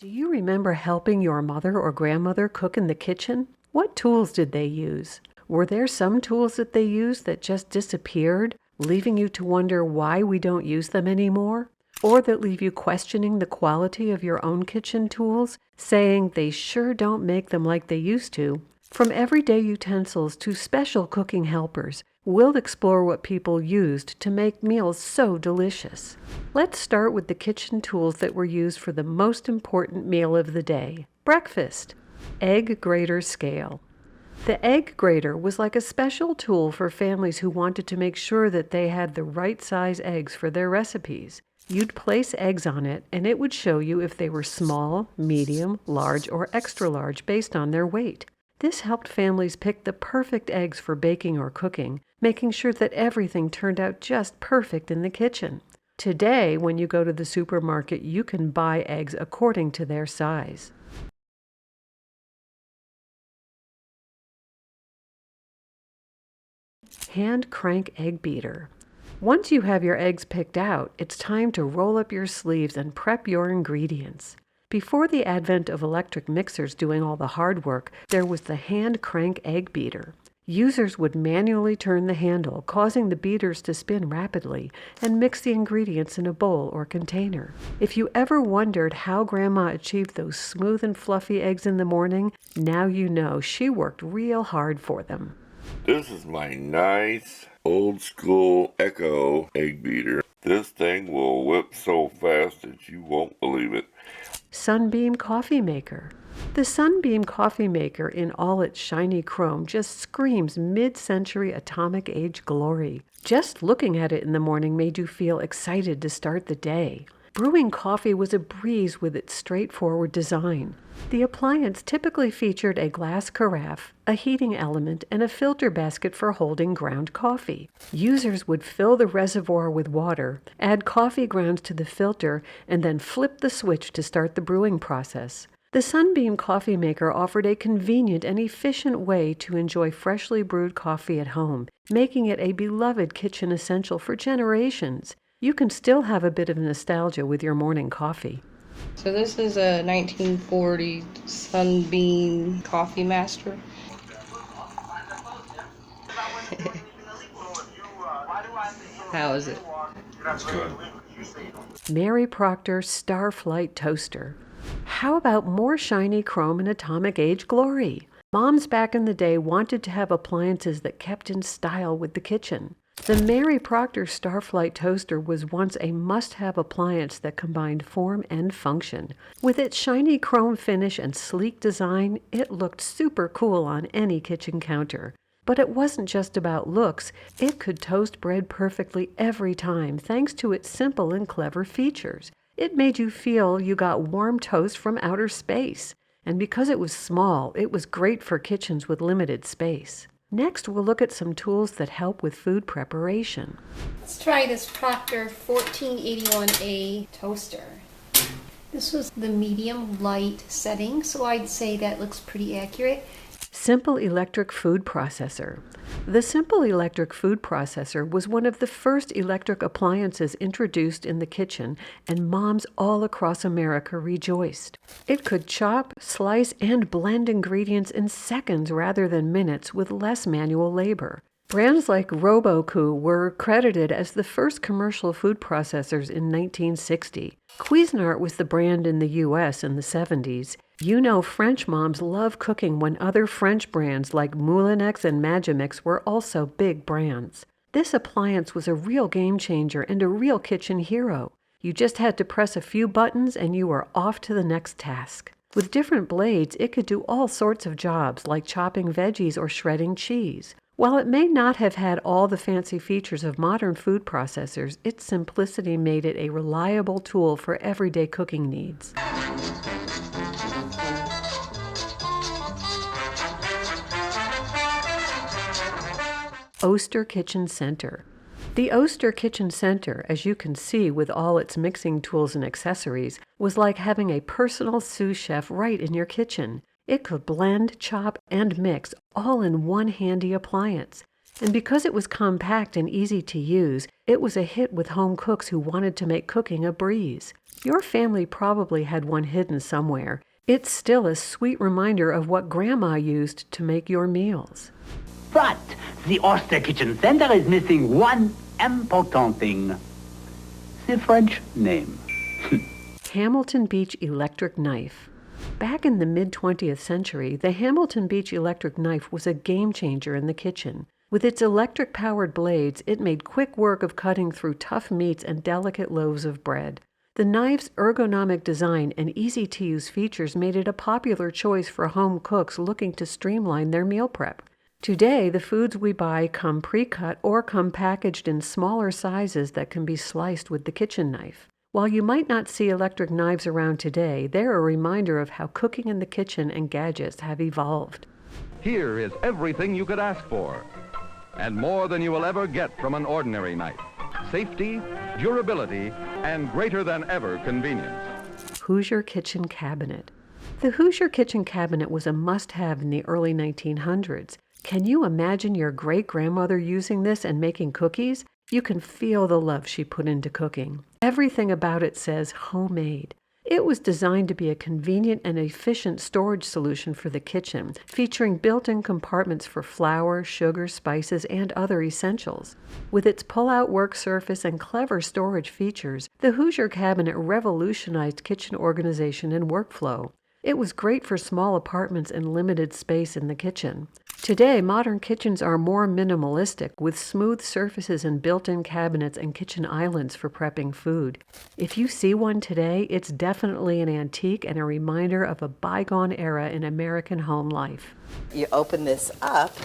Do you remember helping your mother or grandmother cook in the kitchen? What tools did they use? Were there some tools that they used that just disappeared, leaving you to wonder why we don't use them anymore? Or that leave you questioning the quality of your own kitchen tools, saying they sure don't make them like they used to? From everyday utensils to special cooking helpers, we'll explore what people used to make meals so delicious. Let's start with the kitchen tools that were used for the most important meal of the day, breakfast. Egg Grater Scale. The egg grater was like a special tool for families who wanted to make sure that they had the right size eggs for their recipes. You'd place eggs on it, and it would show you if they were small, medium, large, or extra large based on their weight. This helped families pick the perfect eggs for baking or cooking, making sure that everything turned out just perfect in the kitchen. Today, when you go to the supermarket, you can buy eggs according to their size. Hand crank egg beater. Once you have your eggs picked out, it's time to roll up your sleeves and prep your ingredients. Before the advent of electric mixers doing all the hard work, there was the hand crank egg beater. Users would manually turn the handle, causing the beaters to spin rapidly and mix the ingredients in a bowl or container. If you ever wondered how Grandma achieved those smooth and fluffy eggs in the morning, now you know she worked real hard for them. This is my nice old school Echo egg beater. This thing will whip so fast that you won't believe it. Sunbeam Coffee Maker. The Sunbeam Coffee Maker in all its shiny chrome just screams mid-century atomic age glory. Just looking at it in the morning made you feel excited to start the day. Brewing coffee was a breeze with its straightforward design. The appliance typically featured a glass carafe, a heating element, and a filter basket for holding ground coffee. Users would fill the reservoir with water, add coffee grounds to the filter, and then flip the switch to start the brewing process. The Sunbeam Coffee Maker offered a convenient and efficient way to enjoy freshly brewed coffee at home, making it a beloved kitchen essential for generations. You can still have a bit of nostalgia with your morning coffee. So this is a 1940 Sunbeam Coffee Master. How is it? That's good. Mary Proctor Starflite Toaster. How about more shiny chrome and atomic age glory? Moms back in the day wanted to have appliances that kept in style with the kitchen. The Mary Proctor Starflite Toaster was once a must-have appliance that combined form and function. With its shiny chrome finish and sleek design, it looked super cool on any kitchen counter. But it wasn't just about looks. It could toast bread perfectly every time thanks to its simple and clever features. It made you feel you got warm toast from outer space. And because it was small, it was great for kitchens with limited space. Next, we'll look at some tools that help with food preparation. Let's try this Proctor 1481A toaster. This was the medium light setting, so I'd say that looks pretty accurate. Simple Electric Food Processor. The Simple Electric Food Processor was one of the first electric appliances introduced in the kitchen, and moms all across America rejoiced. It could chop, slice, and blend ingredients in seconds rather than minutes with less manual labor. Brands like Roku were credited as the first commercial food processors in 1960. Cuisinart was the brand in the U.S. in the 70s. You know French moms love cooking when other French brands like Moulinex and Magimix were also big brands. This appliance was a real game changer and a real kitchen hero. You just had to press a few buttons and you were off to the next task. With different blades, it could do all sorts of jobs like chopping veggies or shredding cheese. While it may not have had all the fancy features of modern food processors, its simplicity made it a reliable tool for everyday cooking needs. Oster Kitchen Center. The Oster Kitchen Center, as you can see with all its mixing tools and accessories, was like having a personal sous chef right in your kitchen. It could blend, chop, and mix all in one handy appliance. And because it was compact and easy to use, it was a hit with home cooks who wanted to make cooking a breeze. Your family probably had one hidden somewhere. It's still a sweet reminder of what Grandma used to make your meals. But the Oster Kitchen Center is missing one important thing. The French name. Hamilton Beach Electric Knife. Back in the mid-20th century, the Hamilton Beach electric knife was a game changer in the kitchen. With its electric-powered blades, it made quick work of cutting through tough meats and delicate loaves of bread. The knife's ergonomic design and easy-to-use features made it a popular choice for home cooks looking to streamline their meal prep. Today, the foods we buy come pre-cut or come packaged in smaller sizes that can be sliced with the kitchen knife. While you might not see electric knives around today, they're a reminder of how cooking in the kitchen and gadgets have evolved. Here is everything you could ask for, and more than you will ever get from an ordinary knife. Safety, durability, and greater than ever convenience. Hoosier Kitchen Cabinet. The Hoosier Kitchen Cabinet was a must-have in the early 1900s. Can you imagine your great-grandmother using this and making cookies? You can feel the love she put into cooking. Everything about it says homemade. It was designed to be a convenient and efficient storage solution for the kitchen, featuring built-in compartments for flour, sugar, spices, and other essentials. With its pull-out work surface and clever storage features, the Hoosier cabinet revolutionized kitchen organization and workflow. It was great for small apartments and limited space in the kitchen. Today, modern kitchens are more minimalistic, with smooth surfaces and built-in cabinets and kitchen islands for prepping food. If you see one today, it's definitely an antique and a reminder of a bygone era in American home life. You open this up,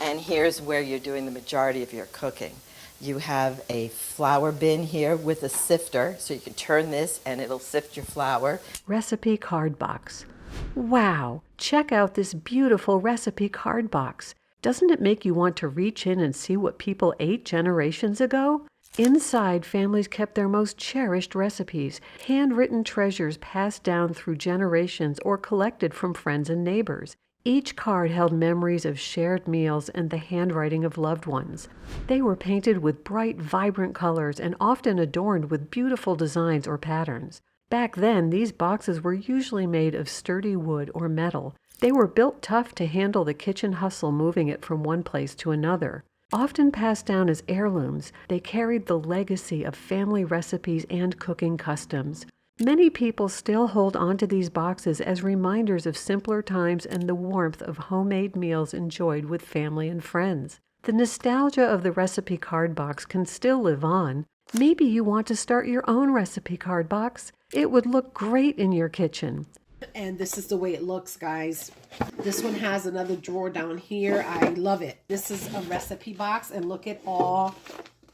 and here's where you're doing the majority of your cooking. You have a flour bin here with a sifter, so you can turn this and it'll sift your flour. Recipe card box. Wow! Check out this beautiful recipe card box. Doesn't it make you want to reach in and see what people ate generations ago? Inside, families kept their most cherished recipes, handwritten treasures passed down through generations or collected from friends and neighbors. Each card held memories of shared meals and the handwriting of loved ones. They were painted with bright, vibrant colors and often adorned with beautiful designs or patterns. Back then, these boxes were usually made of sturdy wood or metal. They were built tough to handle the kitchen hustle moving it from one place to another. Often passed down as heirlooms, they carried the legacy of family recipes and cooking customs. Many people still hold onto these boxes as reminders of simpler times and the warmth of homemade meals enjoyed with family and friends. The nostalgia of the recipe card box can still live on. Maybe you want to start your own recipe card box. It would look great in your kitchen. And this is the way it looks, guys. This one has another drawer down here. I love it. This is a recipe box, and look at all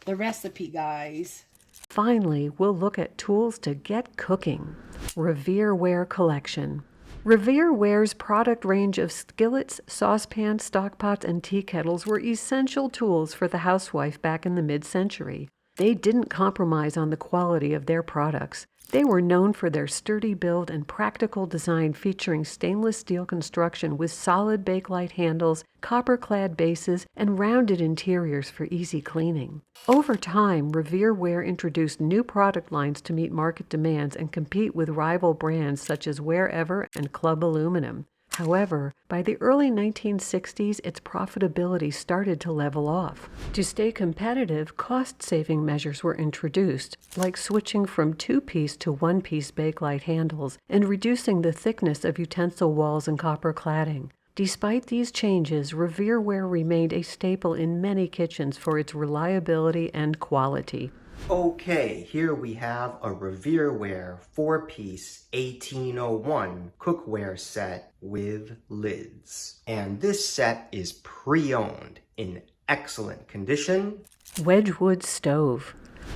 the recipe, guys. Finally, we'll look at tools to get cooking. Revere Ware Collection. Revere Ware's product range of skillets, saucepans, stockpots, and tea kettles were essential tools for the housewife back in the mid-century. They didn't compromise on the quality of their products. They were known for their sturdy build and practical design, featuring stainless steel construction with solid bakelite handles, copper-clad bases, and rounded interiors for easy cleaning. Over time, Revere Ware introduced new product lines to meet market demands and compete with rival brands such as Wherever and Club Aluminum. However, by the early 1960s, its profitability started to level off. To stay competitive, cost-saving measures were introduced, like switching from two-piece to one-piece bakelite handles and reducing the thickness of utensil walls and copper cladding. Despite these changes, Revere Ware remained a staple in many kitchens for its reliability and quality. Okay, here we have a Revere Ware 4-piece 1801 cookware set with lids. And this set is pre-owned in excellent condition. Wedgewood Stove.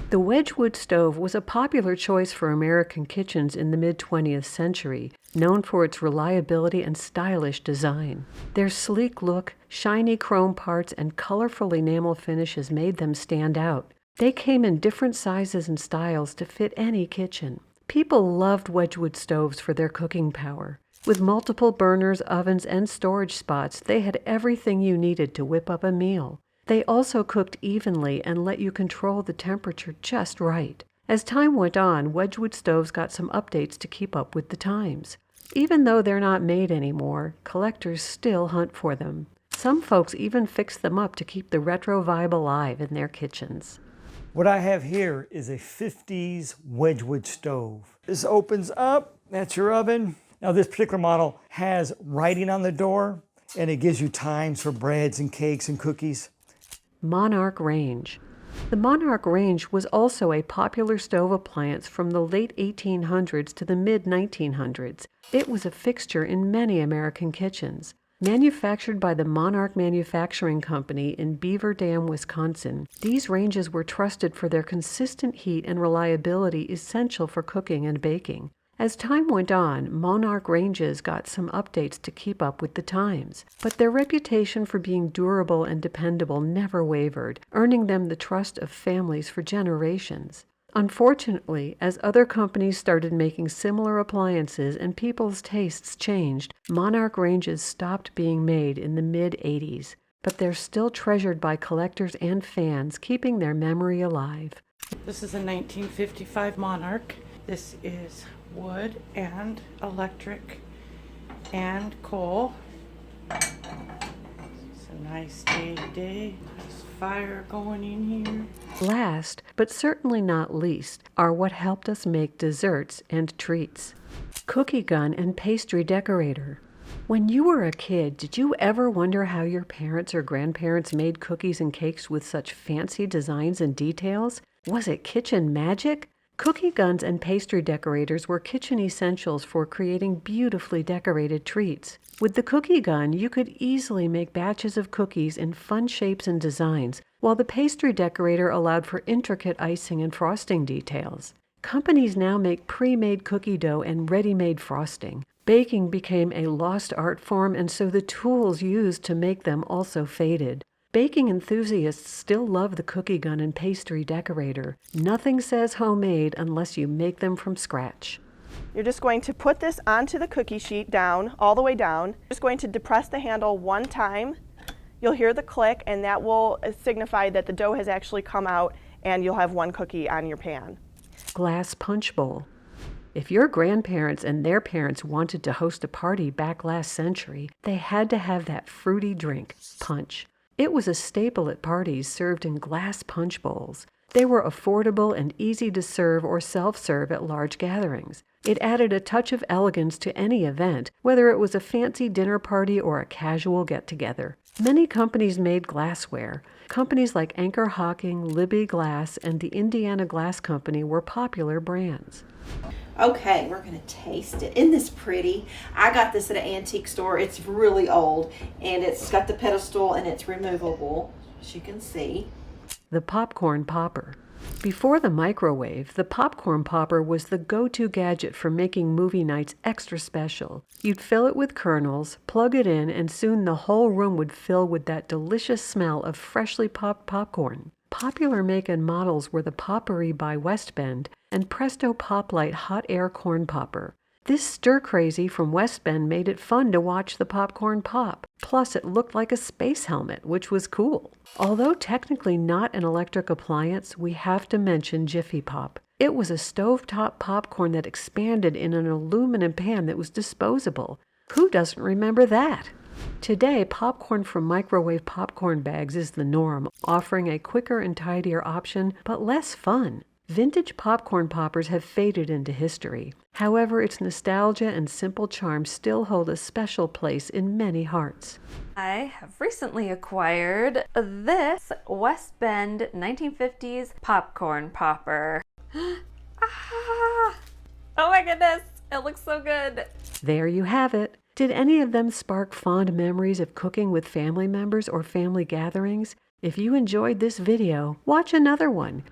The Wedgewood Stove was a popular choice for American kitchens in the mid-20th century, known for its reliability and stylish design. Their sleek look, shiny chrome parts, and colorful enamel finishes made them stand out. They came in different sizes and styles to fit any kitchen. People loved Wedgewood stoves for their cooking power. With multiple burners, ovens, and storage spots, they had everything you needed to whip up a meal. They also cooked evenly and let you control the temperature just right. As time went on, Wedgewood stoves got some updates to keep up with the times. Even though they're not made anymore, collectors still hunt for them. Some folks even fix them up to keep the retro vibe alive in their kitchens. What I have here is a 50s Wedgewood stove. This opens up, that's your oven. Now this particular model has writing on the door, and it gives you times for breads and cakes and cookies. Monarch Range. The Monarch Range was also a popular stove appliance from the late 1800s to the mid-1900s. It was a fixture in many American kitchens. Manufactured by the Monarch Manufacturing Company in Beaver Dam, Wisconsin, these ranges were trusted for their consistent heat and reliability essential for cooking and baking. As time went on, Monarch ranges got some updates to keep up with the times, but their reputation for being durable and dependable never wavered, earning them the trust of families for generations. Unfortunately, as other companies started making similar appliances and people's tastes changed, Monarch ranges stopped being made in the mid-'80s, but they're still treasured by collectors and fans, keeping their memory alive. This is a 1955 Monarch. This is wood and electric and coal. It's a nice day. There's fire going in here. Last, but certainly not least, are what helped us make desserts and treats. Cookie gun and pastry decorator. When you were a kid, did you ever wonder how your parents or grandparents made cookies and cakes with such fancy designs and details? Was it kitchen magic? Cookie guns and pastry decorators were kitchen essentials for creating beautifully decorated treats. With the cookie gun, you could easily make batches of cookies in fun shapes and designs, while the pastry decorator allowed for intricate icing and frosting details. Companies now make pre-made cookie dough and ready-made frosting. Baking became a lost art form, and so the tools used to make them also faded. Baking enthusiasts still love the cookie gun and pastry decorator. Nothing says homemade unless you make them from scratch. You're just going to put this onto the cookie sheet down, all the way down. You're just going to depress the handle one time. You'll hear the click, and that will signify that the dough has actually come out, and you'll have one cookie on your pan. Glass punch bowl. If your grandparents and their parents wanted to host a party back last century, they had to have that fruity drink, punch. It was a staple at parties served in glass punch bowls. They were affordable and easy to serve or self-serve at large gatherings. It added a touch of elegance to any event, whether it was a fancy dinner party or a casual get-together. Many companies made glassware. Companies like Anchor Hocking, Libby Glass, and the Indiana Glass Company were popular brands. Okay, we're going to taste it. Isn't this pretty? I got this at an antique store. It's really old, and it's got the pedestal, and it's removable, as you can see. The popcorn popper. Before the microwave, the popcorn popper was the go-to gadget for making movie nights extra special. You'd fill it with kernels, plug it in, and soon the whole room would fill with that delicious smell of freshly popped popcorn. Popular make and models were the Poppery by West Bend and Presto Poplight Hot Air Corn Popper. This stir-crazy from West Bend made it fun to watch the popcorn pop. Plus, it looked like a space helmet, which was cool. Although technically not an electric appliance, we have to mention Jiffy Pop. It was a stovetop popcorn that expanded in an aluminum pan that was disposable. Who doesn't remember that? Today, popcorn from microwave popcorn bags is the norm, offering a quicker and tidier option, but less fun. Vintage popcorn poppers have faded into history. However, its nostalgia and simple charm still hold a special place in many hearts. I have recently acquired this West Bend 1950s popcorn popper. Ah! Oh my goodness, it looks so good. There you have it. Did any of them spark fond memories of cooking with family members or family gatherings? If you enjoyed this video, watch another one.